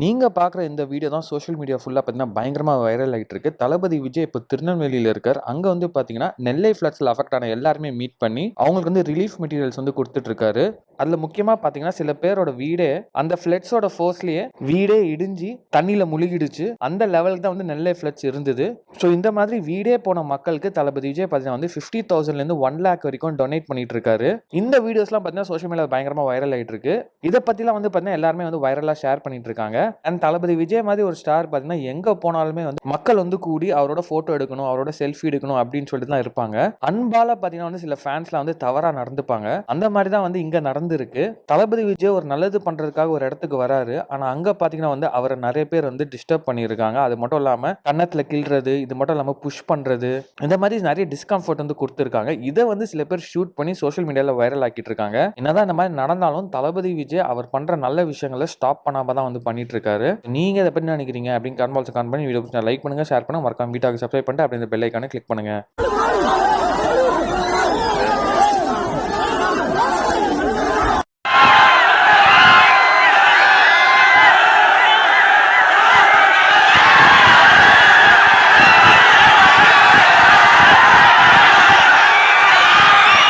நீங்க பார்க்குற இந்த வீடியோ தான் சோஷியல் மீடியா ஃபுல்லா பார்த்தீங்கன்னா, பயங்கரமா வைரல் ஆயிட்டு இருக்கு. தளபதி விஜய் இப்ப திருநெல்வேலியில இருக்கார். அங்க வந்து பார்த்தீங்கன்னா, நெல்லை ஃப்ளட்ஸ்ல அஃபெக்ட் ஆன எல்லாருமே மீட் பண்ணி, அவங்களுக்கு வந்து ரிலீஃப் மெட்டீரியல்ஸ் வந்து குடுத்துட்டு இருக்காரு. அதுல முக்கியமா பார்த்தீங்கன்னா, சில பேரோட வீடே அந்த ஃப்ளட்ஸோட ஃபோர்ஸ்லயே வீடே இடிஞ்சு தண்ணீல முழுகிடுச்சு. அந்த லெவலுக்கு தான் வந்து நெல்லை ஃப்ளட்ஸ் இருந்தது. ஸோ இந்த மாதிரி வீடே போன மக்களுக்கு தளபதி விஜய் பார்த்தீங்கன்னா வந்து 50,000ல இருந்து 1 லேக் வரைக்கும் டொனேட் பண்ணிட்டு இருக்காரு. இந்த வீடியோஸ்லாம் பார்த்தீங்கன்னா, சோஷியல் மீடியால பயங்கரமா வைரல் ஆயிட்டு இருக்கு. இத பத்திலாம் வந்து பார்த்தீங்கன்னா, எல்லாருமே வந்து வைரலா ஷேர் பண்ணிட்டு இருக்காங்க. அண்ட் தளபதி விஜய் மாதிரி ஒரு ஸ்டார் பார்த்தீங்கன்னா, எங்க போனாலுமே வந்து மக்கள் வந்து கூடி அவரோட போட்டோ எடுக்கணும், அவரோட செல்ஃபி எடுக்கணும் அப்படின்னு சொல்லிட்டு தான் இருப்பாங்க. அன்பால பார்த்தீங்கன்னா வந்து சில ஃபேன்ஸ்லாம் வந்து தவறா நடந்துப்பாங்க. அந்த மாதிரி தான் வந்து இங்க நடந்திருக்கு. தளபதி விஜய் ஒரு நல்லது பண்றதுக்காக ஒரு இடத்துக்கு வராரு. ஆனா அங்க பார்த்தீங்கன்னா வந்து அவரை நிறைய பேர் வந்து டிஸ்டர்ப் பண்ணியிருக்காங்க. அது மட்டும் இல்லாம கன்னத்துல கிள்றது, இது மட்டும் இல்லாம புஷ் பண்றது, இந்த மாதிரி நிறைய டிஸ்கம்ஃபர்ட் வந்து கொடுத்திருக்காங்க. இதை வந்து சில பேர் ஷூட் பண்ணி சோஷியல் மீடியால வைரல் ஆக்கிட்டு இருக்காங்க. என்னதான் இந்த மாதிரி நடந்தாலும் தளபதி விஜய் அவர் பண்ற நல்ல விஷயங்களை ஸ்டாப் பண்ணாம தான் வந்து பண்ணிட்டு இருக்காரு. நீங்க இதை பத்தி நினைக்கிறீங்க அப்படின்னு கமெண்ட் பாக்ஸ்ல கமெண்ட் பண்ணி வீடியோ லைக் பண்ணுங்க, ஷேர் பண்ணுங்க, மறக்காம வீடியோக்கு சப்ஸ்கிரைப் பண்ணிட்டு அப்படியே இந்த பெல் ஐகானை கிளிக் பண்ணுங்க.